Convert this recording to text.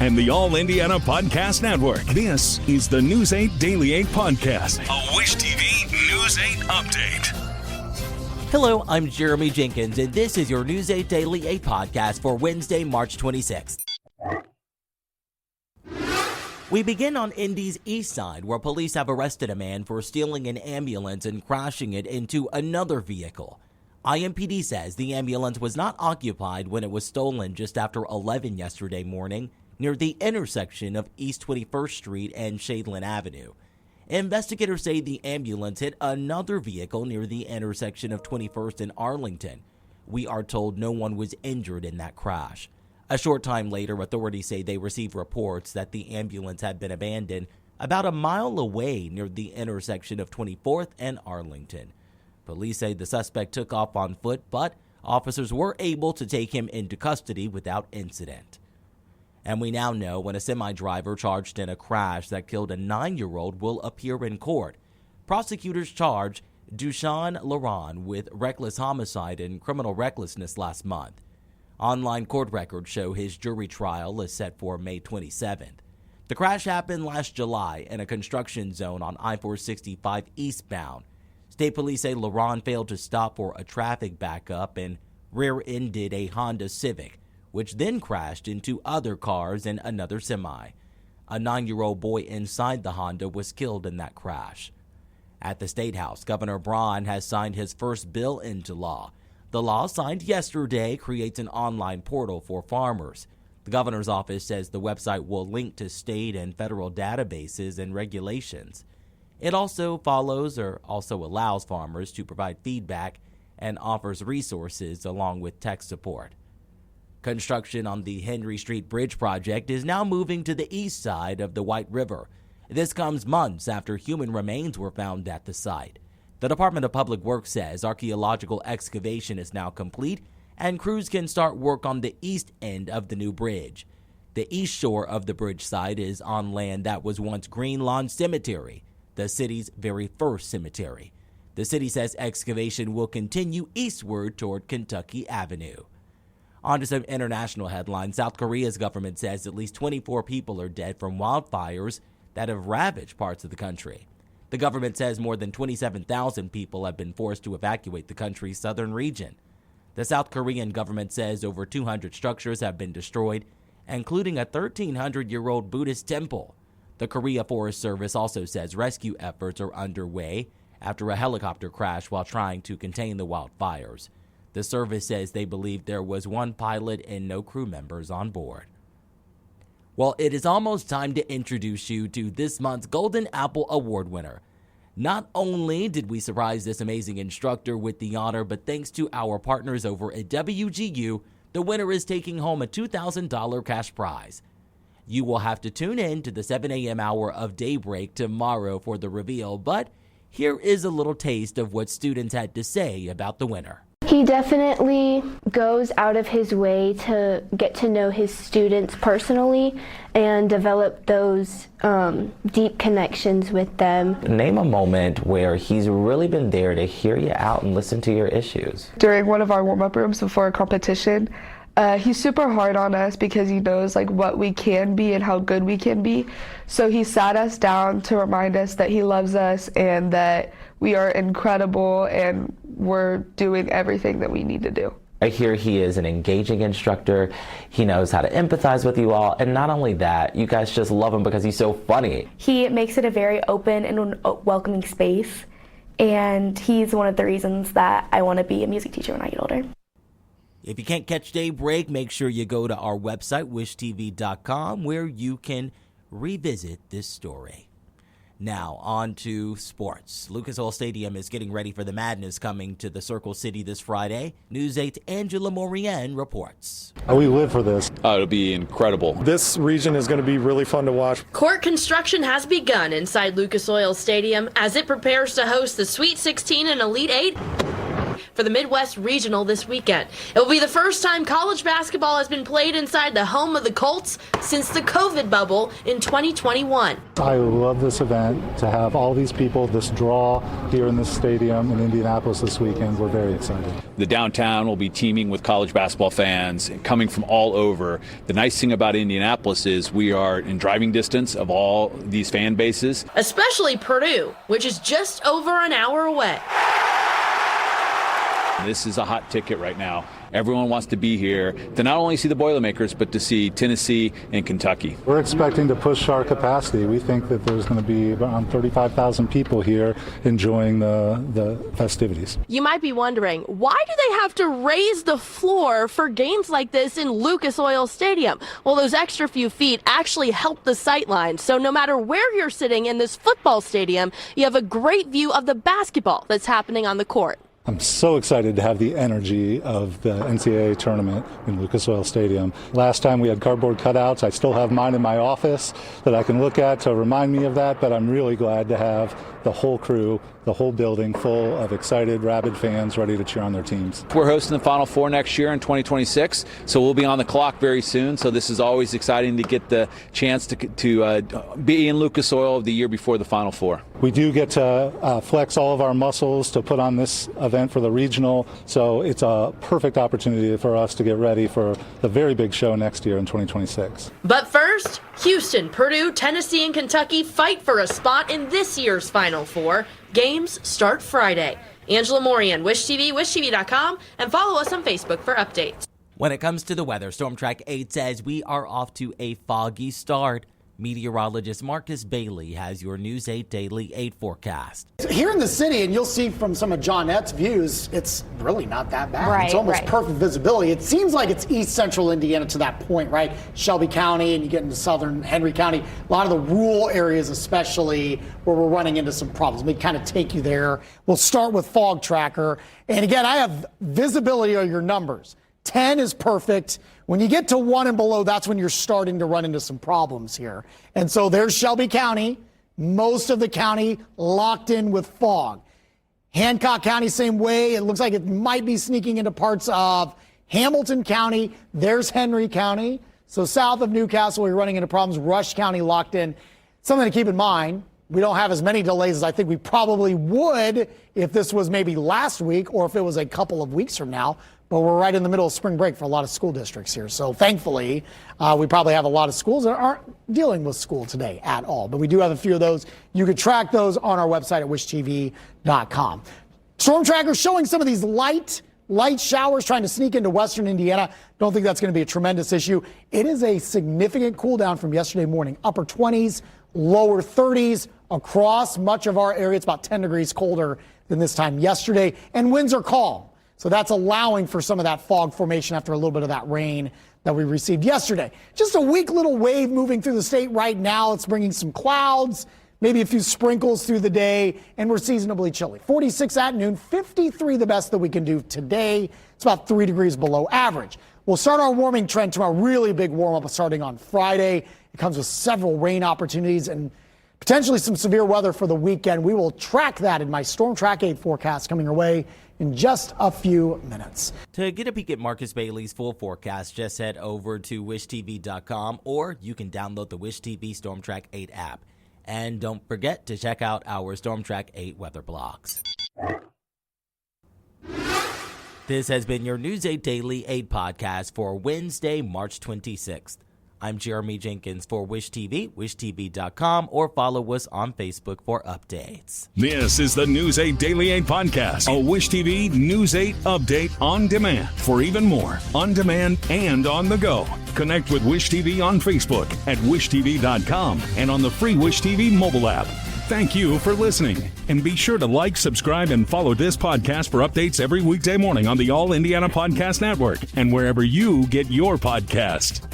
and the All Indiana Podcast Network. This is the News 8 Daily 8 Podcast, a Wish TV News 8 update. Hello, I'm Jeremy Jenkins, and this is your News 8 Daily 8 Podcast for Wednesday, March 26th. We begin on Indy's east side, where police have arrested a man for stealing an ambulance and crashing it into another vehicle. IMPD says the ambulance was not occupied when it was stolen just after 11 yesterday morning near the intersection of East 21st Street and Shadeland Avenue. Investigators say the ambulance hit another vehicle near the intersection of 21st and Arlington. We are told no one was injured in that crash. A short time later, authorities say they received reports that the ambulance had been abandoned about a mile away near the intersection of 24th and Arlington. Police say the suspect took off on foot, but officers were able to take him into custody without incident. And we now know when a semi-driver charged in a crash that killed a 9-year-old will appear in court. Prosecutors charged Dushan Laron with reckless homicide and criminal recklessness last month. Online court records show his jury trial is set for May 27th. The crash happened last July in a construction zone on I-465 eastbound. State police say Laron failed to stop for a traffic backup and rear-ended a Honda Civic, which then crashed into other cars and another semi. A 9-year-old boy inside the Honda was killed in that crash. At the State House, Governor Braun has signed his first bill into law. The law signed yesterday creates an online portal for farmers. The governor's office says the website will link to state and federal databases and regulations. It also allows farmers to provide feedback and offers resources along with tech support. Construction on the Henry Street Bridge project is now moving to the east side of the White River. This comes months after human remains were found at the site. The Department of Public Works says archaeological excavation is now complete and crews can start work on the east end of the new bridge. The east shore of the bridge site is on land that was once Green Lawn Cemetery, the city's very first cemetery. The city says excavation will continue eastward toward Kentucky Avenue. On to some international headlines. South Korea's government says at least 24 people are dead from wildfires that have ravaged parts of the country. The government says more than 27,000 people have been forced to evacuate the country's southern region. The South Korean government says over 200 structures have been destroyed, including a 1,300-year-old Buddhist temple. The Korea Forest Service also says rescue efforts are underway after a helicopter crashed while trying to contain the wildfires. The service says they believe there was one pilot and no crew members on board. Well, it is almost time to introduce you to this month's Golden Apple Award winner. Not only did we surprise this amazing instructor with the honor, but thanks to our partners over at WGU, the winner is taking home a $2,000 cash prize. You will have to tune in to the 7 a.m. hour of Daybreak tomorrow for the reveal, but here is a little taste of what students had to say about the winner. He definitely goes out of his way to get to know his students personally and develop those deep connections with them. Name a moment where he's really been there to hear you out and listen to your issues. During one of our warm-up rooms before a competition, he's super hard on us because he knows what we can be and how good we can be. So he sat us down to remind us that he loves us and that we are incredible and we're doing everything that we need to do. I hear he is an engaging instructor. He knows how to empathize with you all. And not only that, you guys just love him because he's so funny. He makes it a very open and welcoming space. And he's one of the reasons that I want to be a music teacher when I get older. If you can't catch Daybreak, make sure you go to our website, wishtv.com, where you can revisit this story. Now, on to sports. Lucas Oil Stadium is getting ready for the madness coming to the Circle City this Friday. News 8's Angela Morian reports. We live for this. It'll be incredible. This region is going to be really fun to watch. Court construction has begun inside Lucas Oil Stadium as it prepares to host the Sweet 16 and Elite 8 for the Midwest Regional this weekend. It will be the first time college basketball has been played inside the home of the Colts since the COVID bubble in 2021. I love this event, to have all these people, this draw here in this stadium in Indianapolis this weekend. We're very excited. The downtown will be teeming with college basketball fans coming from all over. The nice thing about Indianapolis is we are in driving distance of all these fan bases. Especially Purdue, which is just over an hour away. This is a hot ticket right now. Everyone wants to be here to not only see the Boilermakers, but to see Tennessee and Kentucky. We're expecting to push our capacity. We think that there's going to be around 35,000 people here enjoying the festivities. You might be wondering, why do they have to raise the floor for games like this in Lucas Oil Stadium? Well, those extra few feet actually help the sightline. So no matter where you're sitting in this football stadium, you have a great view of the basketball that's happening on the court. I'm so excited to have the energy of the NCAA tournament in Lucas Oil Stadium. Last time we had cardboard cutouts. I still have mine in my office that I can look at to remind me of that, but I'm really glad to have the whole crew, the whole building full of excited, rabid fans ready to cheer on their teams. We're hosting the Final Four next year in 2026, so we'll be on the clock very soon. So this is always exciting to get the chance to be in Lucas Oil the year before the Final Four. We do get to flex all of our muscles to put on this event for the regional, so it's a perfect opportunity for us to get ready for the very big show next year in 2026. But first, Houston, Purdue, Tennessee, and Kentucky fight for a spot in this year's Final Four. Games start Friday. Angela Morian, Wish TV, wishtv.com, and follow us on Facebook for updates. When it comes to the weather, Storm Track 8 says we are off to a foggy start. Meteorologist Marcus Bailey has your News 8 Daily 8 forecast. Here in the city, and you'll see from some of Johnette's views, it's really not that bad. Right, it's almost perfect visibility. It seems like it's east central Indiana to that point, right? Shelby County, and you get into southern Henry County. A lot of the rural areas, especially, where we're running into some problems. We kind of take you there. We'll start with Fog Tracker. And again, I have visibility of your numbers. 10 is perfect. When you get to 1 and below, that's when you're starting to run into some problems here. And so there's Shelby County, most of the county locked in with fog. Hancock County, same way. It looks like it might be sneaking into parts of Hamilton County. There's Henry County. So south of Newcastle, we're running into problems. Rush County locked in. Something to keep in mind, we don't have as many delays as I think we probably would if this was maybe last week or if it was a couple of weeks from now. But we're right in the middle of spring break for a lot of school districts here. So thankfully, we probably have a lot of schools that aren't dealing with school today at all. But we do have a few of those. You can track those on our website at wishtv.com. Storm Tracker showing some of these light showers trying to sneak into western Indiana. Don't think that's going to be a tremendous issue. It is a significant cool down from yesterday morning. Upper 20s, lower 30s across much of our area. It's about 10 degrees colder than this time yesterday. And winds are calm. So that's allowing for some of that fog formation after a little bit of that rain that we received yesterday. Just a weak little wave moving through the state right now. It's bringing some clouds, maybe a few sprinkles through the day, and we're seasonably chilly. 46 at noon, 53 the best that we can do today. It's about 3 degrees below average. We'll start our warming trend to a really big warm-up starting on Friday. It comes with several rain opportunities and potentially some severe weather for the weekend. We will track that in my Storm Track 8 forecast coming your way in just a few minutes. To get a peek at Marcus Bailey's full forecast, just head over to wishtv.com, or you can download the Wish TV Storm Track 8 app. And don't forget to check out our Storm Track 8 weather blogs. This has been your News 8 Daily 8 podcast for Wednesday, March 26th. I'm Jeremy Jenkins for Wish TV, wishtv.com, or follow us on Facebook for updates. This is the News 8 Daily 8 podcast, a Wish TV News 8 update on demand. For even more, on demand and on the go. Connect with Wish TV on Facebook at wishtv.com and on the free Wish TV mobile app. Thank you for listening, and be sure to like, subscribe, and follow this podcast for updates every weekday morning on the All Indiana Podcast Network and wherever you get your podcast.